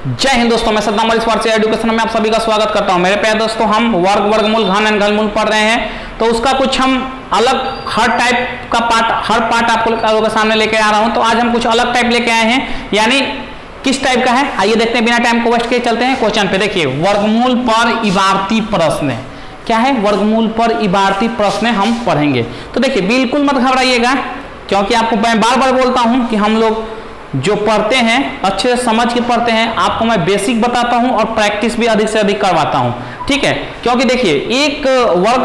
जय हिंद दोस्तों, मैं सद्दाम अली स्मार्ट से एजुकेशन में आप सभी का स्वागत करता हूं। मेरे प्यारे दोस्तों, हम वर्गमूल, घन एंड घनमूल पढ़ रहे हैं, तो उसका कुछ हम अलग हर टाइप का हर पार्ट आपको लोगों के सामने लेके आ रहा हूं। तो आज हम कुछ अलग टाइप लेके आए हैं, यानी किस टाइप का है आइए देखते हैं, बिना टाइम को वेस्ट किए चलते हैं क्वेश्चन पे। देखिए, वर्गमूल पर इबारती प्रश्न क्या है, वर्गमूल पर इबारती प्रश्न हम पढ़ेंगे। तो देखिए, बिल्कुल मत घबराइएगा, क्योंकि आपको मैं बार बार बोलता हूं कि हम लोग जो पढ़ते हैं अच्छे से समझ के पढ़ते हैं। आपको मैं बेसिक बताता हूं और प्रैक्टिस भी अधिक से अधिक करवाता हूं, ठीक है। क्योंकि देखिए, एक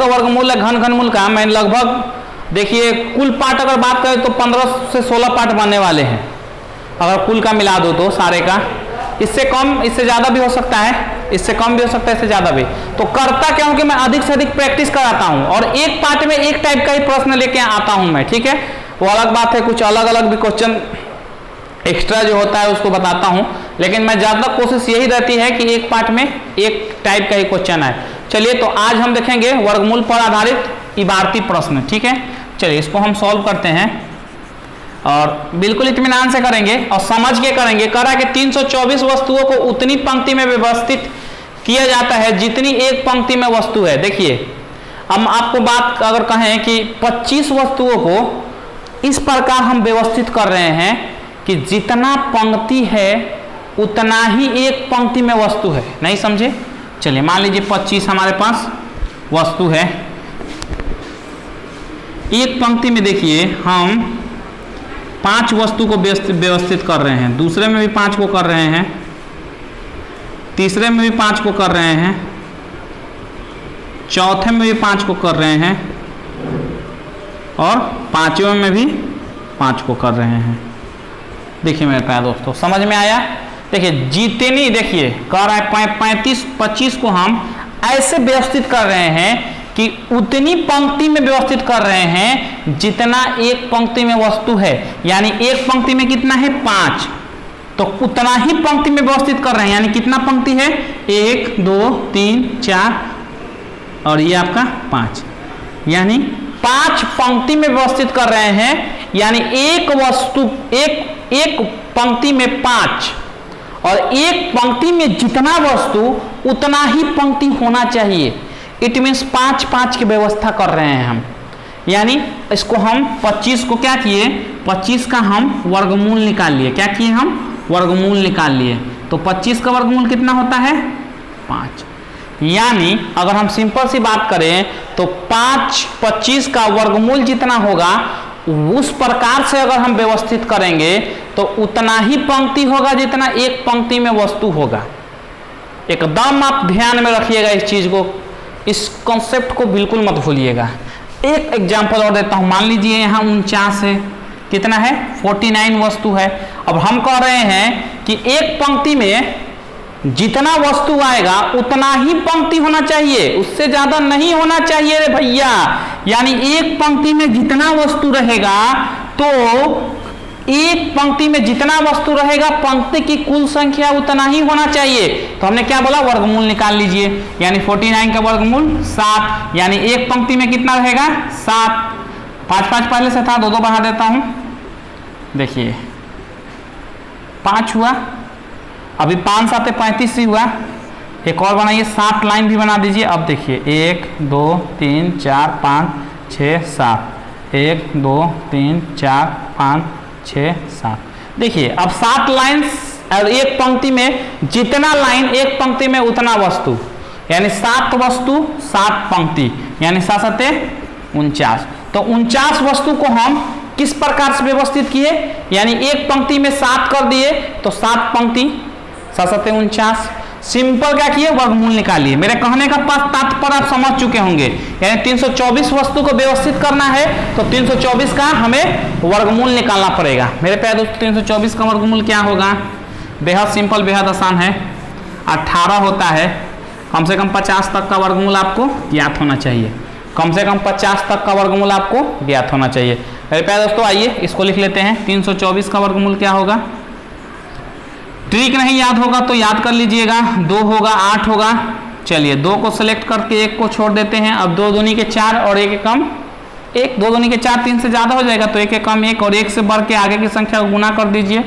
वर्गमूल है घन घनमूल का, मैं लगभग देखिए कुल पार्ट अगर बात करें तो 15 से 16 पार्ट बनने वाले हैं, अगर कुल का मिला दो तो सारे का। इससे कम, इससे ज़्यादा भी हो सकता है, इससे कम भी हो सकता है, इससे ज़्यादा भी। तो करता क्या हूं कि मैं अधिक से अधिक प्रैक्टिस कराता हूं और एक पार्ट में एक टाइप का ही प्रश्न लेके आता हूं मैं, ठीक है। वो अलग बात है, कुछ अलग अलग भी क्वेश्चन एक्स्ट्रा जो होता है उसको बताता हूं, लेकिन मैं ज़्यादा कोशिश यही रहती है कि एक पार्ट में एक टाइप का ही क्वेश्चन है। चलिए, तो आज हम देखेंगे वर्गमूल पर आधारित इबारती प्रश्न, ठीक है। चलिए, इसको हम सॉल्व करते हैं और बिल्कुल इत्मीनान से करेंगे और समझ के करेंगे। करा कि 324 वस्तुओं को उतनी पंक्ति में व्यवस्थित किया जाता है जितनी एक पंक्ति में वस्तु है। देखिए, हम आपको बात अगर कहें कि 25 वस्तुओं को इस प्रकार हम व्यवस्थित कर रहे हैं कि जितना पंक्ति है उतना ही एक पंक्ति में वस्तु है। नहीं समझे? चलिए, मान लीजिए 25 हमारे पास वस्तु है। एक पंक्ति में देखिए हम 5 वस्तु को व्यवस्थित कर रहे हैं, दूसरे में भी 5 को कर रहे हैं, तीसरे में भी 5 को कर रहे हैं, चौथे में भी 5 को कर रहे हैं और पांचवें में भी 5 को कर रहे हैं। देखिए मेरे प्यारे दोस्तों, समझ में आया? देखिए, जितनी देखिए कह रहा है 25 को हम ऐसे व्यवस्थित कर रहे हैं कि उतनी पंक्ति में व्यवस्थित कर रहे हैं जितना एक पंक्ति में वस्तु है। यानी एक पंक्ति में कितना है 5, तो उतना ही पंक्ति में व्यवस्थित कर रहे हैं। यानी कितना पंक्ति है 1 2 3 4 और ये आपका 5, यानी 5 पंक्ति में व्यवस्थित कर रहे हैं। यानी एक वस्तु एक पंक्ति में 5 और एक पंक्ति में जितना वस्तु उतना ही पंक्ति होना चाहिए। इट मीन्स 5 की व्यवस्था कर रहे हैं हम। यानी इसको हम 25 को क्या किए, 25 का हम वर्गमूल निकाल लिए। क्या किए हम? वर्गमूल निकाल लिए। तो 25 का वर्गमूल कितना होता है 5। यानी अगर हम सिंपल सी बात करें तो 25 का वर्गमूल जितना होगा उस प्रकार से अगर हम व्यवस्थित करेंगे तो उतना ही पंक्ति होगा जितना एक पंक्ति में वस्तु होगा। एकदम आप ध्यान में रखिएगा इस चीज को, इस कॉन्सेप्ट को बिल्कुल मत भूलिएगा। एक एग्जांपल और देता हूं। मान लीजिए यहाँ 49 है, कितना है 49 वस्तु है। अब हम कह रहे हैं कि एक पंक्ति में जितना वस्तु आएगा उतना ही पंक्ति होना चाहिए, उससे ज्यादा नहीं होना चाहिए रे भैया। यानी एक पंक्ति में जितना वस्तु रहेगा, तो एक पंक्ति में जितना वस्तु रहेगा पंक्ति की कुल संख्या उतना ही होना चाहिए। तो हमने क्या बोला, वर्गमूल निकाल लीजिए। यानी 49 का वर्गमूल 7, यानी एक पंक्ति में कितना रहेगा 7। 5 पहले से था, 2 बढ़ा देता हूं। देखिए 5 हुआ, अभी 5 7 35 ही हुआ। एक और बनाइए, 7 लाइन भी बना दीजिए। अब देखिए 1 2 3 4 5 6 7, 1 2 3 4 5 6 7। देखिए अब 7 लाइन और एक पंक्ति में जितना लाइन एक पंक्ति में उतना वस्तु, यानी 7 वस्तु 7 पंक्ति, यानी 7 7 49। तो 49 वस्तु को हम किस प्रकार से व्यवस्थित किए, यानी एक पंक्ति में 7 कर दिए तो 7 पंक्ति 7 7 49। सिंपल क्या किए, वर्गमूल निकालिए। मेरे कहने का तात्पर्य आप समझ चुके होंगे। यानी 324 वस्तु को व्यवस्थित करना है तो 324 का हमें वर्गमूल निकालना पड़ेगा। मेरे प्यारे दोस्तों, 324 का वर्गमूल क्या होगा? बेहद सिंपल, बेहद आसान है, 18 होता है। कम से कम 50 तक का वर्गमूल आपको ज्ञात होना चाहिए। कम से कम 50 तक का वर्गमूल आपको ज्ञात होना चाहिए। मेरे प्यारे दोस्तों, आइए इसको लिख लेते हैं। 324 का वर्गमूल क्या होगा? ट्रिक नहीं याद होगा तो याद कर लीजिएगा। 2 होगा, 8 होगा। चलिए 2 को सिलेक्ट करके 1 को छोड़ देते हैं। अब 2 दूनी के 4 और 1 कम 1, 2 दूनी के 4, 3 से ज्यादा हो जाएगा तो 1 कम 1 और 1 से बढ़ के आगे की संख्या को गुना कर दीजिए।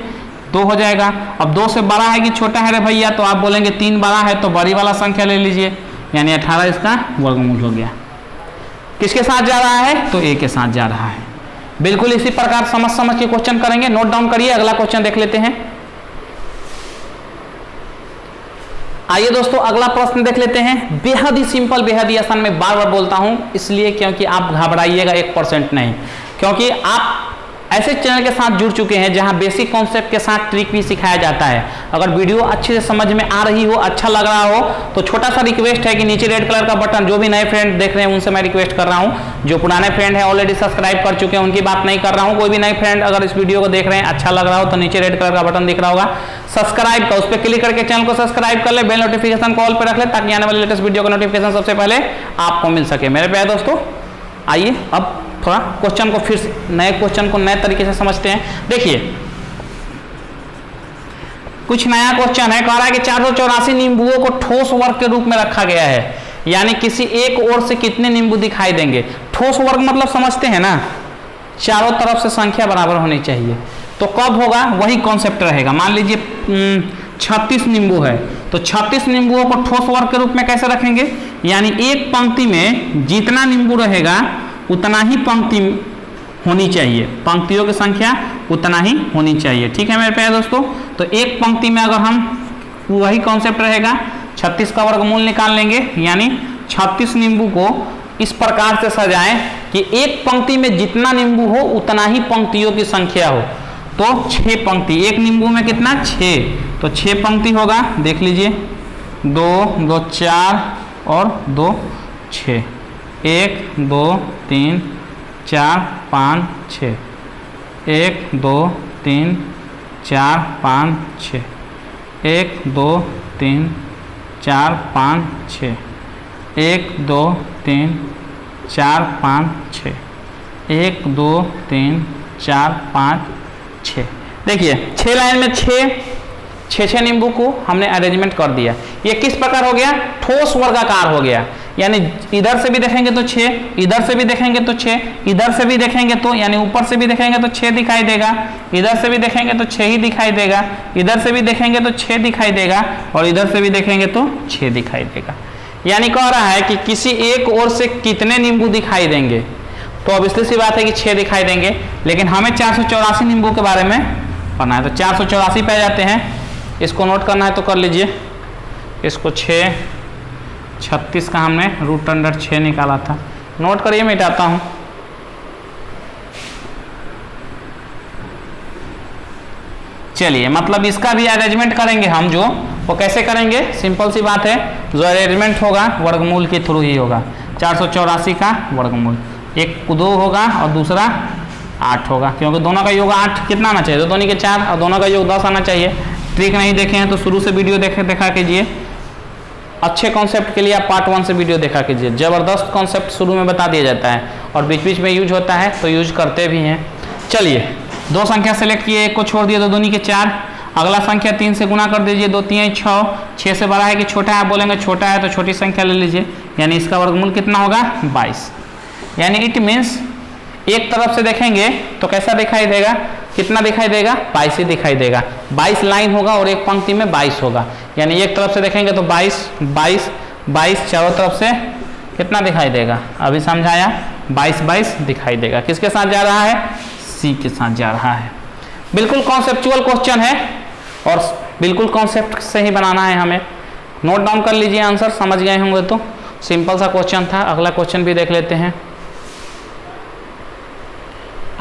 2 हो जाएगा। अब 2 से बड़ा है कि छोटा है रे भैया, तो आप बोलेंगे 3 बड़ा है तो बड़ी वाला संख्या ले लीजिए, यानी 18 इसका वर्गमूल हो गया। किसके साथ जा रहा है? तो a के साथ जा रहा है। बिल्कुल इसी प्रकार समझ के क्वेश्चन करेंगे। नोट डाउन करिए, अगला क्वेश्चन देख लेते हैं। आइए दोस्तों अगला प्रश्न देख लेते हैं। बेहद ही सिंपल, बेहद ही आसान। मैं बार बार बोलता हूं इसलिए क्योंकि आप घबराइएगा 1% नहीं, क्योंकि आप ऐसे चैनल के साथ जुड़ चुके हैं जहां बेसिक कॉन्सेप्ट के साथ ट्रिक भी सिखाया जाता है। अगर वीडियो अच्छे से समझ में आ रही हो, अच्छा लग रहा हो, तो छोटा सा रिक्वेस्ट है कि नीचे रेड कलर का बटन, जो भी नए फ्रेंड देख रहे हैं उनसे मैं रिक्वेस्ट कर रहा हूं। जो पुराने फ्रेंड हैं ऑलरेडी सब्सक्राइब कर चुके हैं उनकी बात नहीं कर रहा हूं। कोई भी नए फ्रेंड अगर इस वीडियो को देख रहे हैं, अच्छा लग रहा हो, तो नीचे रेड कलर का बटन दिख रहा होगा सब्सक्राइब का, उस पर क्लिक करके चैनल को सब्सक्राइब कर ले, बेल नोटिफिकेशन कॉल पर रख ले, ताकि आने वाले लेटेस्ट वीडियो का नोटिफिकेशन सबसे पहले आपको मिल सके। मेरे प्यारे दोस्तों, आइए अब थोड़ा क्वेश्चन को फिर नए क्वेश्चन को नए तरीके से समझते हैं। देखिए कुछ नया क्वेश्चन है, कह रहा है कि 484 नींबुओं को ठोस वर्ग के रूप में रखा गया है, यानी किसी एक ओर से कितने नींबू दिखाई देंगे। ठोस वर्ग मतलब समझते हैं ना, चारों तरफ से संख्या बराबर होनी चाहिए। तो कब होगा, वही कॉन्सेप्ट रहेगा। मान लीजिए 36 नींबू है, तो 36 नींबुओं को ठोस वर्ग के रूप में कैसे रखेंगे, यानी एक पंक्ति में जितना नींबू रहेगा उतना ही पंक्ति होनी चाहिए, पंक्तियों की संख्या उतना ही होनी चाहिए। ठीक है मेरे प्यारे दोस्तों, तो एक पंक्ति में अगर हम, वही कॉन्सेप्ट रहेगा, 36 का वर्गमूल निकाल लेंगे, यानी 36 नींबू को इस प्रकार से सजाएं कि एक पंक्ति में जितना नींबू हो उतना ही पंक्तियों की संख्या हो। तो 6 पंक्ति, एक नींबू में कितना, 6, तो 6 पंक्ति होगा। देख लीजिए, 2 2 4 और 2 6, 1 2 3 4 5 6, 1 2 3 4 5 6, 1 2 3 4 5 6, 1 2 3 4 5 6, 1 2 3 4 5 6। देखिए 6 लाइन में 6 नींबू को हमने अरेंजमेंट कर दिया। ये किस प्रकार हो गया, ठोस वर्गाकार हो गया, यानी इधर से भी देखेंगे तो 6, इधर से भी देखेंगे तो 6, इधर से भी देखेंगे तो, यानी ऊपर से भी देखेंगे तो 6 दिखाई देगा, इधर से भी देखेंगे तो 6 ही दिखाई देगा, इधर से भी देखेंगे तो 6 दिखाई देगा, और इधर से भी देखेंगे तो 6 दिखाई देगा। यानी कह रहा है कि किसी एक ओर से कितने नींबू दिखाई देंगे, तो अब इसलिए सी बात है कि 6 दिखाई देंगे, लेकिन हमें 484 नींबू के बारे में पढ़ना है। तो 484 पे जाते हैं, इसको नोट करना है तो कर लीजिए। इसको 36 का हमने रूट अंडर 6 निकाला था, नोट करिए, मिटाता हूं। चलिए, मतलब इसका भी अरेंजमेंट करेंगे हम, जो वो कैसे करेंगे, सिंपल सी बात है, जो अरेंजमेंट होगा वर्गमूल के थ्रू ही होगा। 484 का वर्गमूल, एक 2 होगा और दूसरा 8 होगा, क्योंकि दोनों का योग 8 कितना आना चाहिए, तो दोनों के 4 और दोनों का योग 10 आना चाहिए। ट्रिक नहीं देखे हैं तो शुरू से वीडियो देखा कीजिए। अच्छे कॉन्सेप्ट के लिए आप पार्ट 1 से वीडियो देखा कीजिए। ज़बरदस्त कॉन्सेप्ट शुरू में बता दिया जाता है और बीच बीच में यूज होता है, तो यूज करते भी हैं। चलिए, 2 संख्या सेलेक्ट किए, एक को छोड़ दिए तो दोनों के 4। अगला संख्या 3 से गुना कर दीजिए, 2 3 6। 6 से बड़ा है कि छोटा है, बोलेंगे छोटा है तो छोटी संख्या ले लीजिए, यानी इसका वर्गमूल कितना होगा, 22। यानी इट मीन्स एक तरफ से देखेंगे तो कैसा दिखाई देगा, कितना दिखाई देगा, 22 ही दिखाई देगा। 22 लाइन होगा और एक पंक्ति में 22 होगा, यानी एक तरफ से देखेंगे तो 22 22 22, चारों तरफ से कितना दिखाई देगा, अभी समझाया, 22 22 दिखाई देगा। किसके साथ जा रहा है, सी के साथ जा रहा है। बिल्कुल कॉन्सेप्चुअल क्वेश्चन है और बिल्कुल कॉन्सेप्ट से ही बनाना है हमें। नोट डाउन कर लीजिए, आंसर समझ गए होंगे तो। सिंपल सा क्वेश्चन था। अगला क्वेश्चन भी देख लेते हैं।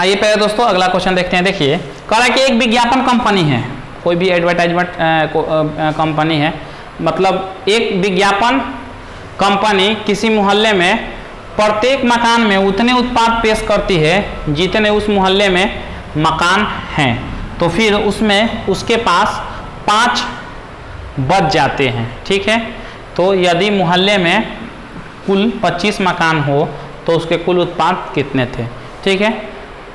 आइए पहले दोस्तों अगला क्वेश्चन देखते हैं। देखिए, कह रहा है कि एक विज्ञापन कंपनी है, कोई भी एडवर्टाइजमेंट कंपनी है, मतलब एक विज्ञापन कंपनी किसी मोहल्ले में प्रत्येक मकान में उतने उत्पाद पेश करती है जितने उस मोहल्ले में मकान हैं, तो फिर उसमें उसके पास 5 बच जाते हैं। ठीक है, तो यदि मोहल्ले में कुल 25 मकान हो तो उसके कुल उत्पाद कितने थे। ठीक है,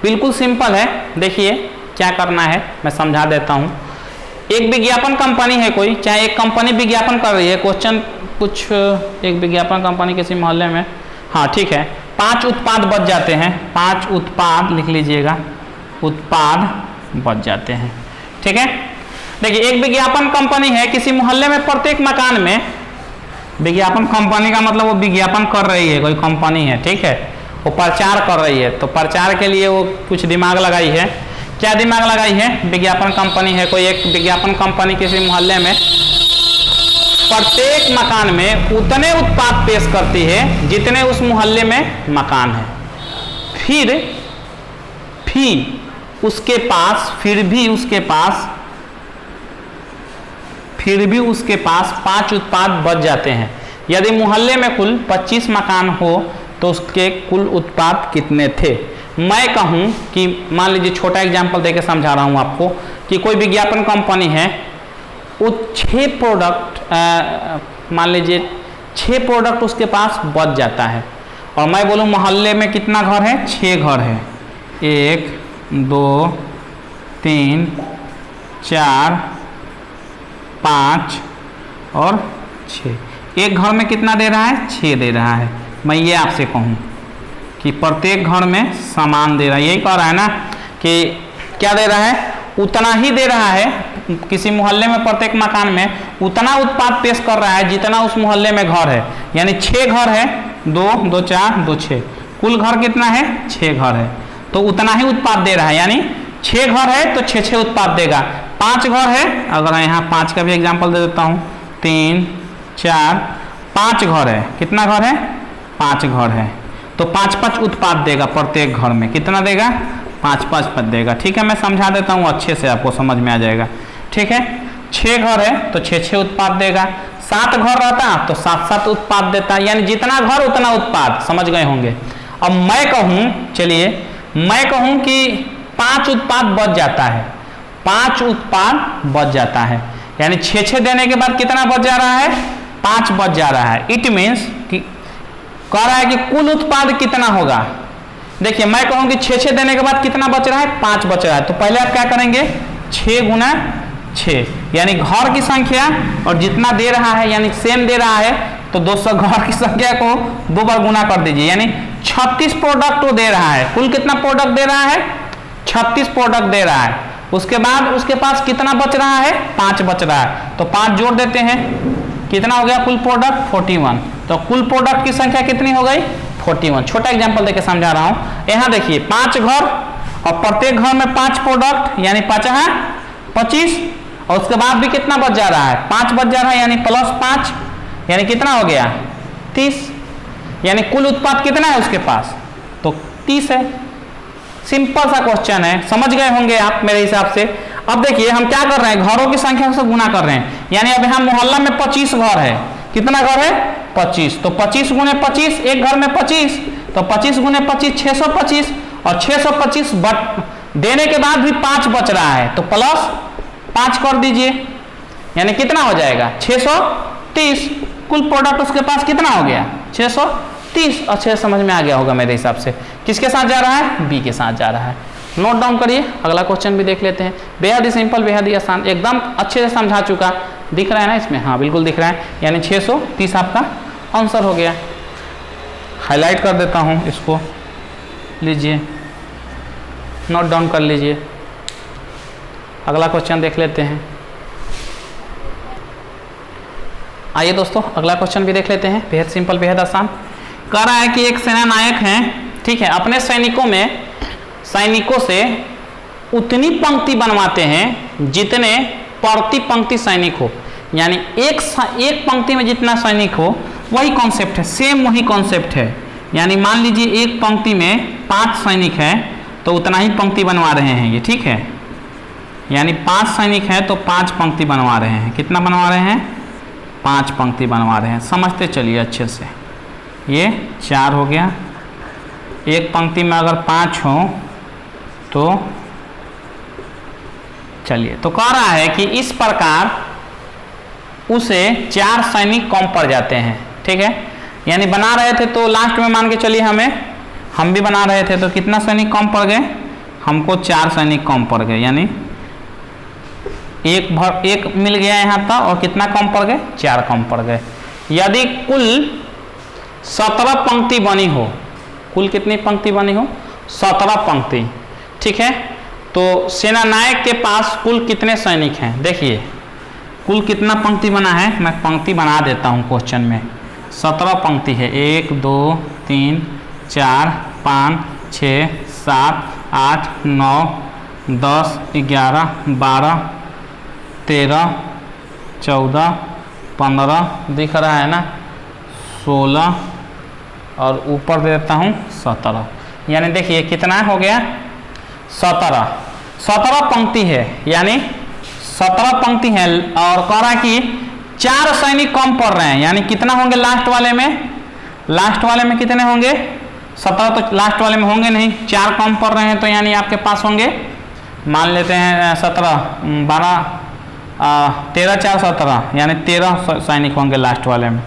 बिल्कुल सिंपल है। देखिए क्या करना है, मैं समझा देता हूँ। एक विज्ञापन कंपनी है कोई, चाहे एक कंपनी विज्ञापन कर रही है, क्वेश्चन कुछ, एक विज्ञापन कंपनी किसी मोहल्ले में, हाँ ठीक है, 5 उत्पाद बच जाते हैं, 5 उत्पाद लिख लीजिएगा, उत्पाद बच जाते हैं। ठीक है, देखिए एक विज्ञापन कंपनी है, किसी मोहल्ले में प्रत्येक मकान में, विज्ञापन कंपनी का मतलब वो विज्ञापन कर रही है, कोई कंपनी है, ठीक है, वो प्रचार कर रही है, तो प्रचार के लिए वो कुछ दिमाग लगाई है। क्या दिमाग लगाई है? विज्ञापन कंपनी है, कोई एक विज्ञापन कंपनी किसी मोहल्ले में प्रत्येक मकान में उतने उत्पाद पेश करती है जितने उस मोहल्ले में मकान है। फिर उसके पास 5 उत्पाद बच जाते हैं। यदि मोहल्ले में कुल 25 मकान हो तो उसके कुल उत्पाद कितने थे? मैं कहूं कि मान लीजिए, छोटा एग्जांपल देके समझा रहा हूं आपको, कि कोई विज्ञापन कंपनी है, वो 6 प्रोडक्ट मान लीजिए 6 प्रोडक्ट उसके पास बच जाता है, और मैं बोलूं मोहल्ले में कितना घर है? 6 घर है, 1 2 3 4 5 और 6। एक घर में कितना दे रहा है? 6 दे रहा है। मैं ये आपसे कहूँ कि प्रत्येक घर में सामान दे रहा है, यही कह रहा है ना कि क्या दे रहा है? उतना ही दे रहा है, किसी मोहल्ले में प्रत्येक मकान में उतना उत्पाद पेश कर रहा है जितना उस मोहल्ले में घर है। यानी 6 घर है, 2 2 4 2 6, कुल घर कितना है? 6 घर है, तो उतना ही उत्पाद दे रहा है। यानी 6 घर है तो 6 उत्पाद देगा। 5 घर है, अगर मैं यहाँ 5 का भी एग्जाम्पल दे देता हूँ, 3 4 5 घर है, कितना घर है? 5 घर है, तो 5 उत्पाद देगा प्रत्येक घर में। कितना देगा? 5 देगा। ठीक है, मैं समझा देता हूँ अच्छे से, आपको समझ में आ जाएगा। ठीक है, 6 घर है तो 6 उत्पाद देगा। 7 घर रहता तो 7 उत्पाद देता, यानी जितना घर उतना उत्पाद। समझ गए होंगे। अब मैं कहूँ, चलिए मैं कहूँ कि 5 उत्पाद बच जाता है, 5 उत्पाद बच जाता है, यानी 6 देने के बाद कितना बच जा रहा है? 5 बच जा रहा है। इट मीन्स कि कह रहा है कि कुल उत्पाद कितना होगा। देखिए मैं कहूँ कि 6 देने के बाद कितना बच रहा है? 5 बच रहा है। तो पहले आप क्या करेंगे? 6 गुना 6, यानी घर की संख्या और जितना दे रहा है, यानी सेम दे रहा है, तो 200 घर की संख्या को 2 बार गुना कर दीजिए, यानी 36 प्रोडक्ट वो दे रहा है। कुल कितना प्रोडक्ट दे रहा है? 36 प्रोडक्ट दे रहा है। उसके बाद उसके पास कितना बच रहा है? 5 बच रहा है, तो 5 जोड़ देते हैं, कितना हो गया कुल प्रोडक्ट? 41। तो कुल प्रोडक्ट की संख्या कितनी हो गई? 41। छोटा एग्जांपल देके समझा रहा हूँ। यहाँ देखिए 5 घर और प्रत्येक घर में 5 प्रोडक्ट, यानी 5 है 25, और उसके बाद भी कितना बच जा रहा है? 5 बच जा रहा है, यानी +5, यानी कितना हो गया? 30। यानी कुल उत्पाद कितना है उसके पास? तो 30 है। सिंपल सा क्वेश्चन है, समझ गए होंगे आप मेरे हिसाब से। अब देखिए हम क्या कर रहे हैं? घरों की संख्या से गुना कर रहे हैं, यानी अब यहाँ मोहल्ला में 25 घर है। कितना घर है? 25। तो 25 गुने 25, एक घर में 25, तो 25 गुने 25 625, और 625 देने के बाद भी 5 बच रहा है, तो +5 कर दीजिए, यानी कितना हो जाएगा? 630। कुल प्रोडक्ट उसके पास कितना हो गया? 630। अच्छे समझ में आ गया होगा मेरे हिसाब से। किसके साथ जा रहा है? बी के साथ जा रहा है। नोट डाउन करिए, अगला क्वेश्चन भी देख लेते हैं। बेहद ही सिंपल, बेहद ही आसान, एकदम अच्छे से समझा चुका। दिख रहा है ना इसमें? हाँ बिल्कुल दिख रहा है, यानी 630 आपका आंसर हो गया। हाईलाइट कर देता हूँ इसको, लीजिए नोट डाउन कर लीजिए। अगला क्वेश्चन देख लेते हैं। आइए दोस्तों अगला क्वेश्चन भी देख लेते हैं। बेहद सिंपल, बेहद आसान। कह रहा है कि एक सेना नायक हैं, ठीक है, अपने सैनिकों से उतनी पंक्ति बनवाते हैं जितने प्रति पंक्ति सैनिक हो, यानी एक पंक्ति में जितना सैनिक हो, वही कॉन्सेप्ट है, सेम वही कॉन्सेप्ट है। यानी मान लीजिए एक पंक्ति में 5 सैनिक हैं तो उतना ही पंक्ति बनवा रहे हैं ये, ठीक है। यानी 5 सैनिक हैं तो 5 पंक्ति बनवा रहे हैं। कितना बनवा रहे हैं? 5 पंक्ति बनवा रहे हैं। समझते चलिए अच्छे से। ये 4 हो गया। एक पंक्ति में अगर 5 हो तो चलिए, तो कह रहा है कि इस प्रकार उसे 4 सैनिक कम पड़ जाते हैं, ठीक है। यानी बना रहे थे तो लास्ट में मान के चलिए हम भी बना रहे थे तो कितना सैनिक कम पड़ गए? हमको 4 सैनिक कम पड़ गए, यानी एक मिल गया यहाँ तक, और कितना कम पड़ गए? 4 कम पड़ गए। यदि कुल 17 पंक्ति बनी हो, कुल कितनी पंक्ति बनी हो? 17 पंक्ति, ठीक है। तो सेनानायक के पास कुल कितने सैनिक हैं? देखिए कुल कितना पंक्ति बना है, मैं पंक्ति बना देता हूँ क्वेश्चन में। 17 पंक्ति है, 1 2 3 4 5 6 7 8 9 10 11 12 13 14 15 दिख रहा है ना, 16 और ऊपर दे देता हूँ 17, यानी देखिए कितना हो गया 17 पंक्ति है, यानी 17 पंक्ति है। और कह रहा है कि 4 सैनिक कम पड़ रहे हैं, यानी कितना होंगे लास्ट वाले में? लास्ट वाले में कितने होंगे? 17 तो लास्ट वाले में होंगे नहीं, 4 कम पड़ रहे हैं, तो यानी आपके पास होंगे, मान लेते हैं 17 12 13 4 17, यानी 13 सैनिक होंगे लास्ट वाले में।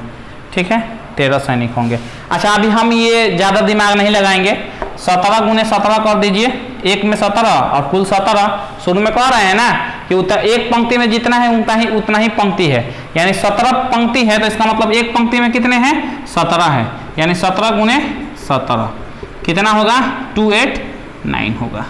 ठीक है, 13 सैनिक होंगे। अच्छा अभी हम ये ज़्यादा दिमाग नहीं लगाएंगे, 17 गुने 17 कर दीजिए, एक में 17 और कुल 17। शुरू में कह रहे हैं ना कि एक पंक्ति में जितना है उतना ही पंक्ति है, यानी 17 पंक्ति है, तो इसका मतलब एक पंक्ति में कितने हैं? 17 है, यानी 17 गुने 17 कितना होगा? 289 होगा।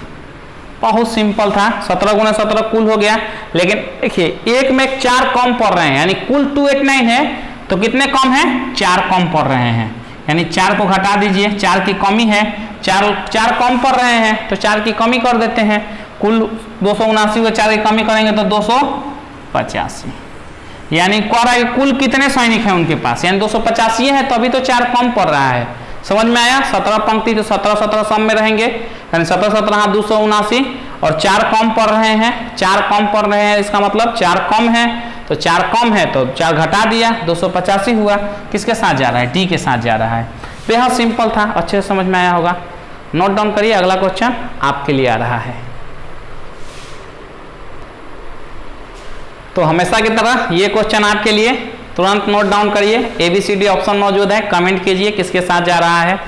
बहुत सिंपल था, 17 गुना 17 कुल हो गया। लेकिन देखिए एक में 4 कम पड़ रहे हैं, यानी कुल 289 है, तो कितने कम है? 4 कम पड़ रहे हैं, यानी 4 को घटा दीजिए, 4 की कमी है, 4 कम पड़ रहे हैं तो 4 की कमी कर देते हैं। कुल 279 को 4 की कमी करेंगे तो 285, यानी कह रहा है कुल कितने सैनिक हैं उनके पास, यानी 285 है, तो अभी तो 4 कम पड़ रहा है। समझ में आया? 17 पंक्ति तो 17 सब में रहेंगे, यानी 17 279 और 4 कम पड़ रहे हैं, 4 कम पड़ रहे हैं, इसका मतलब 4 कम है, तो 4 कम है तो 4 घटा दिया, 285 हुआ। किसके साथ जा रहा है? डी के साथ जा रहा है। बेहद सिंपल था, अच्छे से समझ में आया होगा। नोट डाउन करिए, अगला क्वेश्चन आपके लिए आ रहा है। तो हमेशा की तरह ये क्वेश्चन आपके लिए, तुरंत नोट डाउन करिए, ABCD ऑप्शन मौजूद है, कमेंट कीजिए किसके साथ जा रहा है।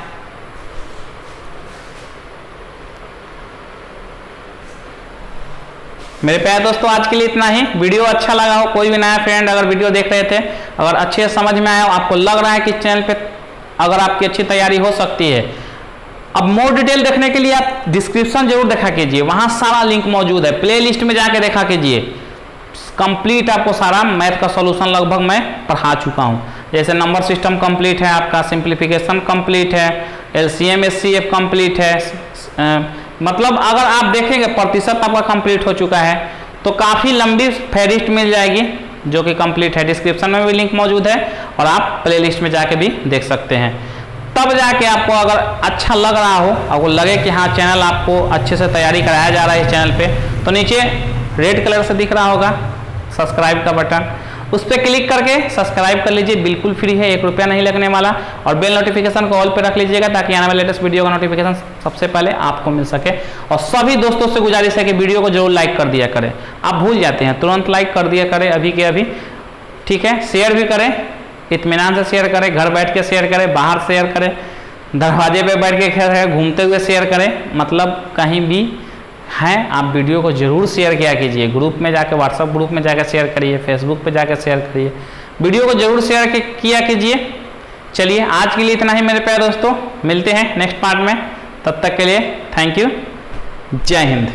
मेरे प्यारे दोस्तों आज के लिए इतना ही। वीडियो अच्छा लगा हो, कोई भी नया फ्रेंड अगर वीडियो देख रहे थे, अगर अच्छे से समझ में आया हो, आपको लग रहा है कि चैनल पे अगर आपकी अच्छी तैयारी हो सकती है, अब मोर डिटेल देखने के लिए आप डिस्क्रिप्शन जरूर देखा कीजिए, वहां सारा लिंक मौजूद है। प्ले लिस्ट में जाके देखा कीजिए, कंप्लीट आपको सारा मैथ का सॉल्यूशन लगभग मैं पढ़ा चुका हूं। जैसे नंबर सिस्टम कंप्लीट है आपका, सिंप्लीफिकेशन कंप्लीट है, LCM SCF कंप्लीट है, मतलब अगर आप देखेंगे प्रतिशत आपका कंप्लीट हो चुका है, तो काफ़ी लंबी फहरिस्त मिल जाएगी जो कि कंप्लीट है। डिस्क्रिप्शन में भी लिंक मौजूद है और आप प्ले लिस्ट में जाके भी देख सकते हैं। तब जाके आपको अगर अच्छा लग रहा हो, आपको लगे कि हाँ चैनल आपको अच्छे से तैयारी कराया जा रहा है इस चैनल पे, तो नीचे रेड कलर से दिख रहा होगा सब्सक्राइब का बटन, उस पर क्लिक करके सब्सक्राइब कर लीजिए, बिल्कुल फ्री है, 1 रुपया नहीं लगने वाला। और बेल नोटिफिकेशन को ऑल पे रख लीजिएगा ताकि आने वाले लेटेस्ट वीडियो का नोटिफिकेशन सबसे पहले आपको मिल सके। और सभी दोस्तों से गुजारिश है कि वीडियो को जरूर लाइक कर दिया करें, आप भूल जाते हैं, तुरंत लाइक कर दिया करें अभी के अभी। ठीक है, शेयर भी करें, इत्मीनान से शेयर करें, घर बैठ के शेयर करें, बाहर शेयर करें, दरवाजे पे बैठ के शेयर, घूमते हुए शेयर करें, मतलब कहीं भी हैं आप वीडियो को जरूर शेयर किया कीजिए। ग्रुप में जाकर, व्हाट्सएप ग्रुप में जाकर शेयर करिए, फेसबुक पे जाकर शेयर करिए, वीडियो को जरूर शेयर किया कीजिए। चलिए आज के लिए इतना ही मेरे प्यारे दोस्तों, मिलते हैं नेक्स्ट पार्ट में, तब तक के लिए थैंक यू, जय हिंद।